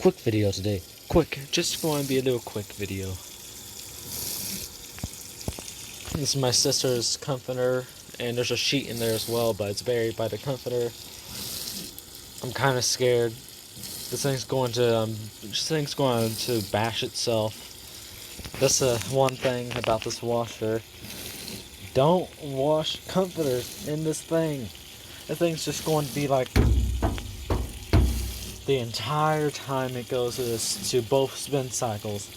quick video today. Quick, just going to be a little quick video. This is my sister's comforter, and there's a sheet in there as well, but it's buried by the comforter. I'm kind of scared. This thing's going to bash itself. That's one thing about this washer. Don't wash comforters in this thing. This thing's just going to be like the entire time it goes to both spin cycles.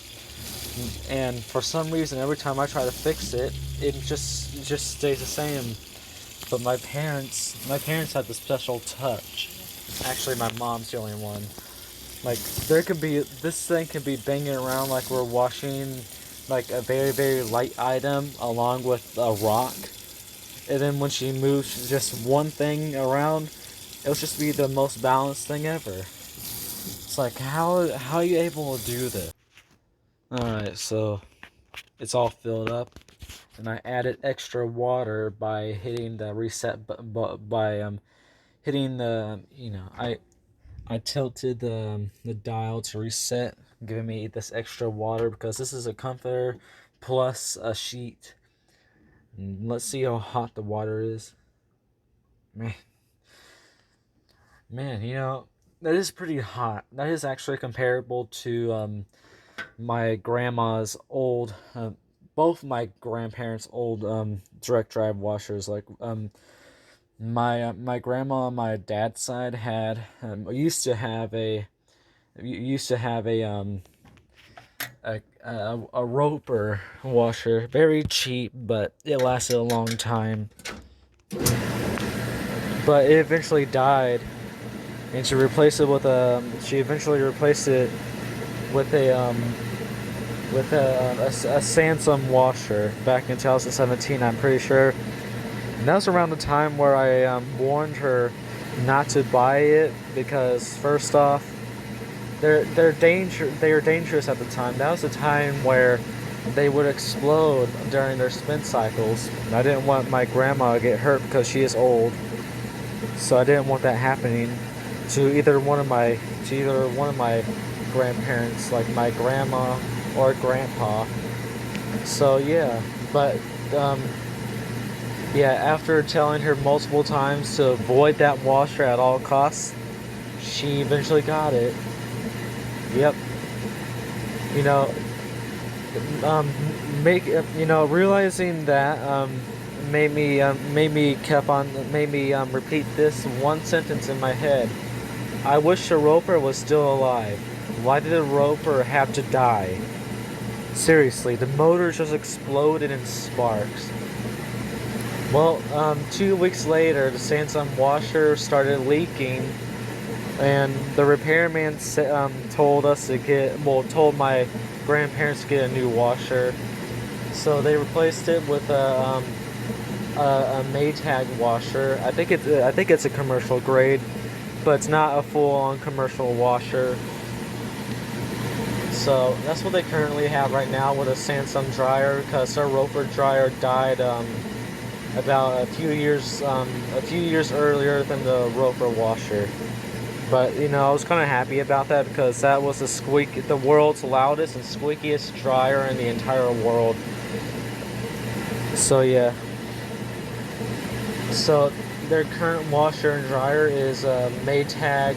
And for some reason, every time I try to fix it, it just stays the same. But my parents have the special touch. Actually, my mom's the only one. Like, this thing can be banging around like we're washing like a very, very light item along with a rock. And then when she moves just one thing around, it'll just be the most balanced thing ever. It's like, how are you able to do this? Alright, so it's all filled up, and I added extra water by hitting the reset hitting the, I tilted the dial to reset, giving me this extra water because this is a comforter plus a sheet. And let's see how hot the water is. Man, that is pretty hot. That is actually comparable to my grandma's old, both my grandparents' old direct drive washers. Like my grandma on my dad's side had used to have a Roper washer, very cheap, but it lasted a long time. But it eventually died, and she eventually replaced it with a Samsung washer back in 2017, I'm pretty sure. And that was around the time where I warned her not to buy it because, first off, they're dangerous at the time. That was the time where they would explode during their spin cycles. And I didn't want my grandma to get hurt because she is old, so I didn't want that happening to either one of my grandparents, like my grandma or grandpa. So yeah, but after telling her multiple times to avoid that washer at all costs, she eventually got it. Yep. Realizing that made me repeat this one sentence in my head. I wish the Roper was still alive. Why did the Roper have to die? Seriously, the motor just exploded in sparks. Well, 2 weeks later, the Samsung washer started leaking, and the repairman told my grandparents to get a new washer. So they replaced it with a Maytag washer. I think it's a commercial grade, but it's not a full-on commercial washer. So that's what they currently have right now with a Samsung dryer, because their Roper dryer died about a few years earlier than the Roper washer. But I was kind of happy about that because that was the world's loudest and squeakiest dryer in the entire world. So yeah. So their current washer and dryer is a Maytag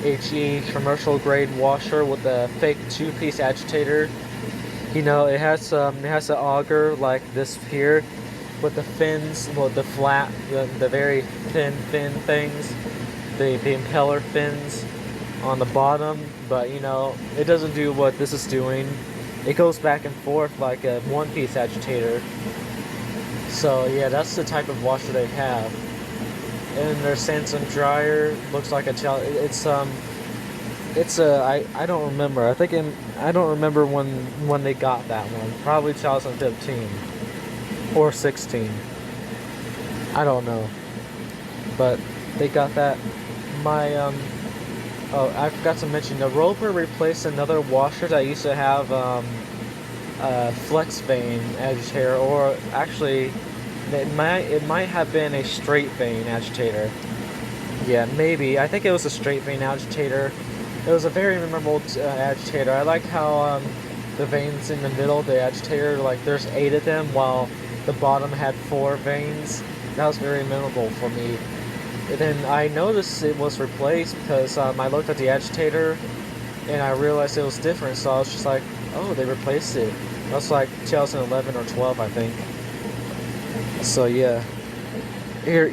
HE commercial grade washer with a fake 2-piece agitator. It has an auger like this here, with the fins, the very thin things, the impeller fins on the bottom. But it doesn't do what this is doing. It goes back and forth like a 1-piece agitator. So yeah, that's the type of washer they have. And their Samsung dryer looks like I don't remember. I don't remember when they got that one. Probably 2015 or 16. I don't know. But they got that. I forgot to mention, the Roper replaced another washer that used to have flex vane agitator, or actually it might have been a straight vane agitator. Yeah, maybe. I think it was a straight vane agitator. It was a very memorable agitator. I like how the veins in the middle of the agitator, like there's 8 of them, while the bottom had 4 veins. That was very memorable for me. And then I noticed it was replaced because I looked at the agitator and I realized it was different. So I was just like, oh, they replaced it. That was like 2011 or 12, I think. So yeah. Here,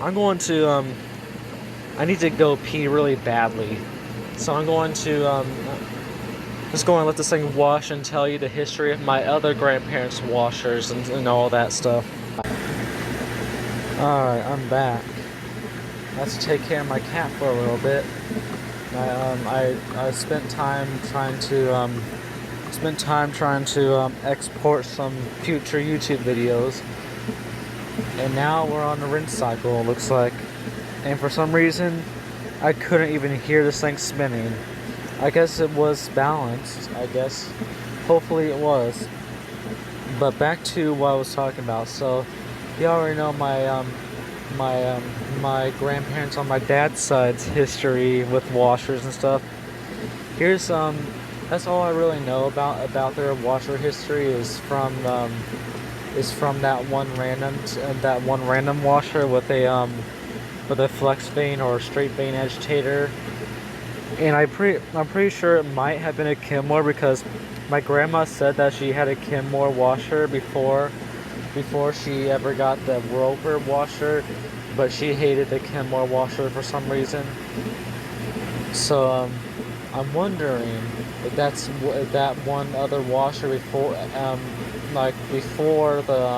I'm going to, I need to go pee really badly. So I'm going to, just going to let this thing wash and tell you the history of my other grandparents' washers and all that stuff. Alright, I'm back. I had to take care of my cat for a little bit. I spent time trying to export some future YouTube videos, and now we're on the rinse cycle, it looks like. And for some reason, I couldn't even hear this thing spinning. I guess it was balanced. I guess, hopefully it was. But back to what I was talking about. So, you already know my grandparents on my dad's side's history with washers and stuff. Here's that's all I really know about their washer history is from that one random washer with a flex vane or a straight vane agitator. And I'm pretty sure it might have been a Kenmore because my grandma said that she had a Kenmore washer before she ever got the Whirlpool washer, but she hated the Kenmore washer for some reason. So I'm wondering if that's that one other washer before the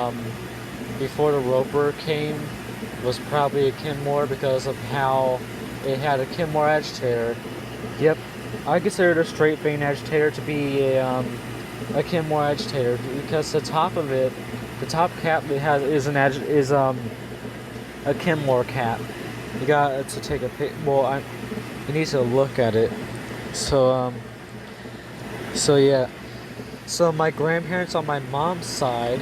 Roper came was probably a Kenmore because of how it had a Kenmore agitator. Yep, I consider the straight vane agitator to be a Kenmore agitator because the top cap it has is a Kenmore cap. You got to take a pic. Well, you need to look at it. So yeah. So my grandparents on my mom's side,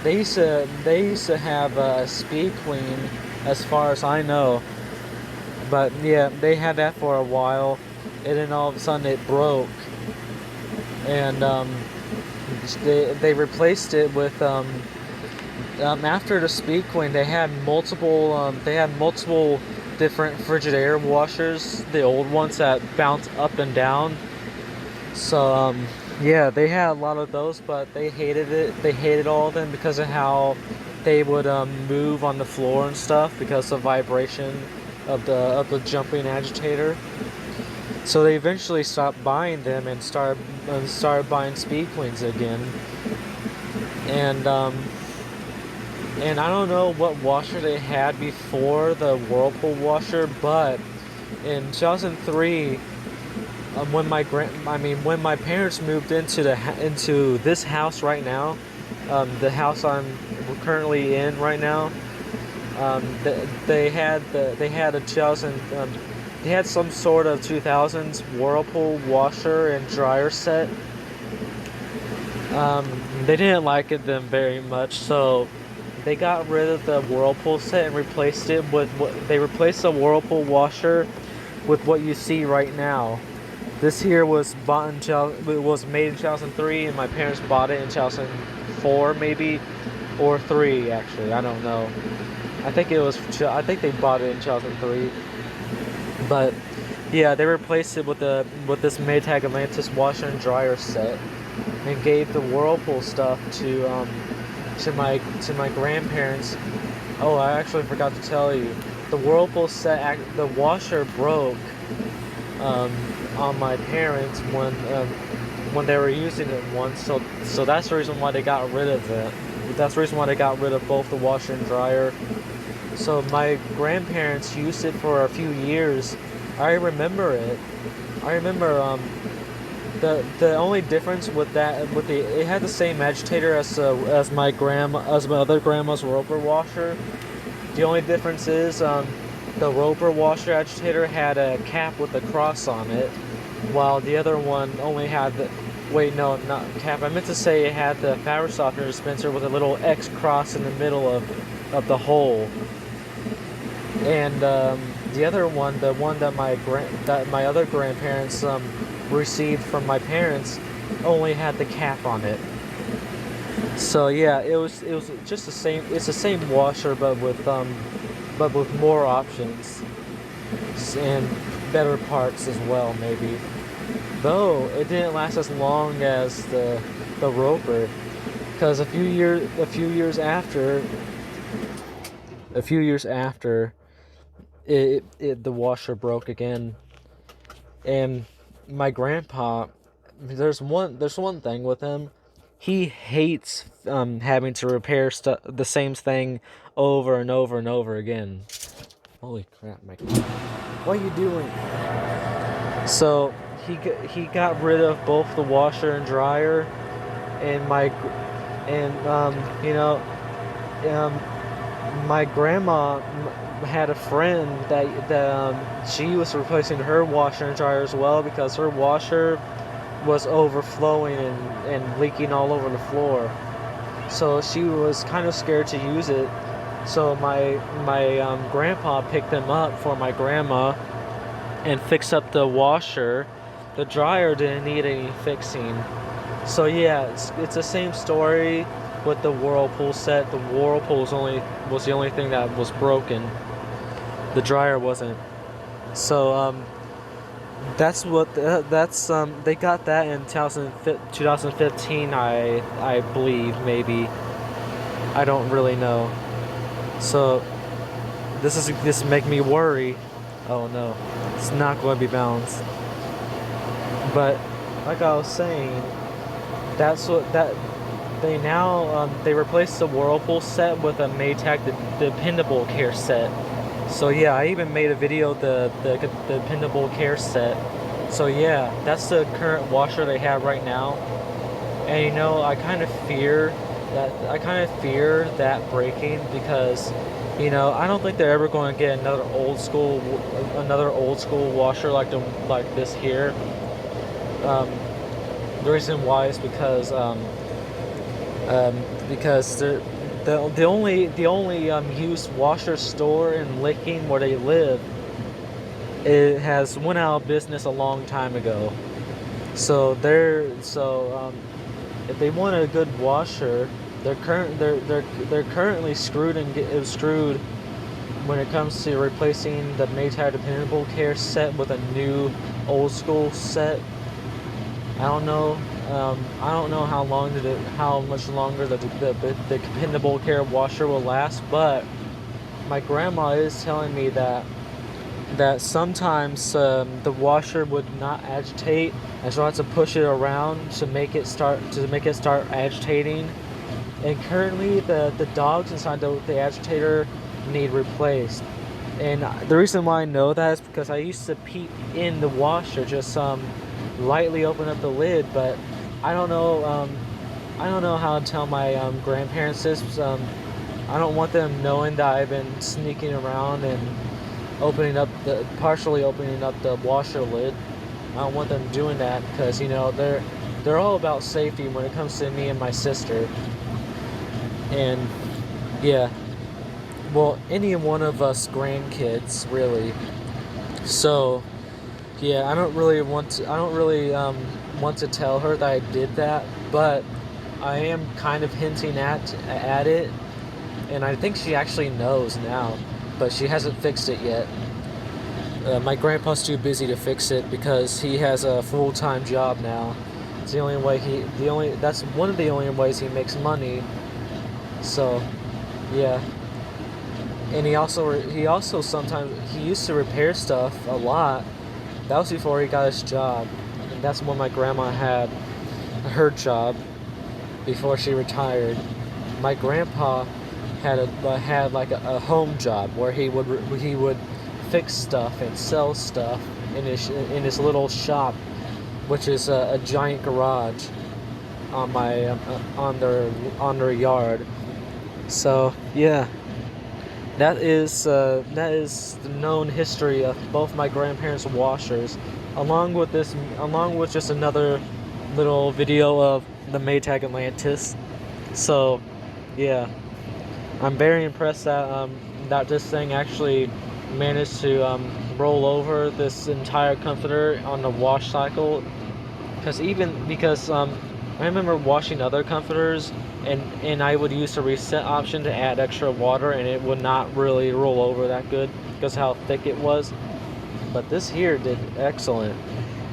they used to have a Speed Queen, as far as I know. But yeah, they had that for a while, and then all of a sudden it broke, and they replaced it with after the Speed Queen they had multiple different Frigidaire washers, the old ones that bounce up and down. So yeah, they had a lot of those, but they hated it. They hated all of them because of how they would move on the floor and stuff because of vibration of the jumping agitator. So they eventually stopped buying them and started buying Speed Queens again. And I don't know what washer they had before the Whirlpool washer, but in 2003, when my parents moved into this house right now, the house I'm currently in right now, they had some sort of 2000s Whirlpool washer and dryer set. They didn't like them very much, so they got rid of the Whirlpool set and replaced it with they replaced the Whirlpool washer with what you see right now. This here was made in 2003, and my parents bought it in 2004, maybe, or 3 actually. I don't know. I think they bought it in 2003. But yeah, they replaced it with this Maytag Atlantis washer and dryer set, and gave the Whirlpool stuff to my grandparents. Oh, I actually forgot to tell you, the Whirlpool set, the washer broke on my parents when they were using it once. So that's the reason why they got rid of it. That's the reason why they got rid of both the washer and dryer. So my grandparents used it for a few years. I remember it. I remember the only difference with it had the same agitator as my other grandma's Roper washer. The only difference is the Roper washer agitator had a cap with a cross on it, while the other one only had the not cap. I meant to say it had the fabric softener dispenser with a little X cross in the middle of the hole. And the other one, the one that my other grandparents received from my parents, only had the cap on it. So yeah, it was just the same. It's the same washer, but with more options and better parts as well, maybe. Though it didn't last as long as the roper, because a few years after, the washer broke again, and my grandpa, there's one thing with him. He hates having to repair the same thing over and over and over again. Holy crap, Mike! What are you doing? So he got rid of both the washer and dryer, and my grandma had a friend that she was replacing her washer and dryer as well, because her washer was overflowing and leaking all over the floor. So she was kind of scared to use it. So my grandpa picked them up for my grandma and fixed up the washer. The dryer didn't need any fixing. So yeah, it's the same story with the Whirlpool set. The Whirlpool was the only thing that was broken. The dryer wasn't. So they got that in 2015, I believe, maybe. I don't really know. So this make me worry. Oh no, it's not going to be balanced. But like I was saying, they replaced the Whirlpool set with a Maytag Dependable Care set. So yeah, I even made a video the Dependable Care set. So yeah, that's the current washer they have right now. And I kind of fear that breaking, because I don't think they're ever going to get another old school washer like this here. The reason why is because the only used washer store in Licking, where they live, it has went out of business a long time ago. So if they want a good washer, they're currently screwed when it comes to replacing the Maytag Dependable Care set with a new old school set. I don't know how much longer the Dependable Care washer will last, but my grandma is telling me that sometimes the washer would not agitate, and she'll have to push it around to make it start agitating. And currently the dogs inside the agitator need replaced. And the reason why I know that is because I used to peek in the washer, just lightly open up the lid, but I don't know how to tell my grandparents this. I don't want them knowing that I've been sneaking around and partially opening up the washer lid. I don't want them doing that, because they're all about safety when it comes to me and my sister. And yeah, well, any one of us grandkids, really. So yeah, I don't really want to tell her that I did that, but I am kind of hinting at it, and I think she actually knows now, but she hasn't fixed it yet. My grandpa's too busy to fix it because he has a full-time job now. It's that's one of the only ways he makes money. So yeah. And he also sometimes, he used to repair stuff a lot. That was before he got his job, and that's when my grandma had her job before she retired. My grandpa had like a home job where he would fix stuff and sell stuff in his little shop, which is a giant garage on their yard. So yeah. That is the known history of both my grandparents' washers, along with just another little video of the Maytag Atlantis. So, yeah, I'm very impressed that this thing actually managed to roll over this entire comforter on the wash cycle. Because I remember washing other comforters, and I would use the reset option to add extra water, and it would not really roll over that good because how thick it was. But this here did excellent.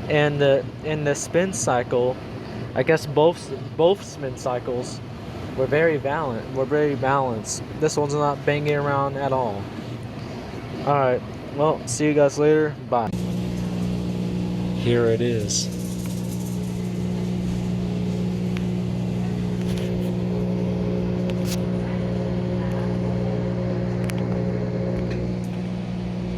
And the spin cycle, I guess both spin cycles were very balanced. This one's not banging around at all. All right, well, see you guys later. Bye. Here it is.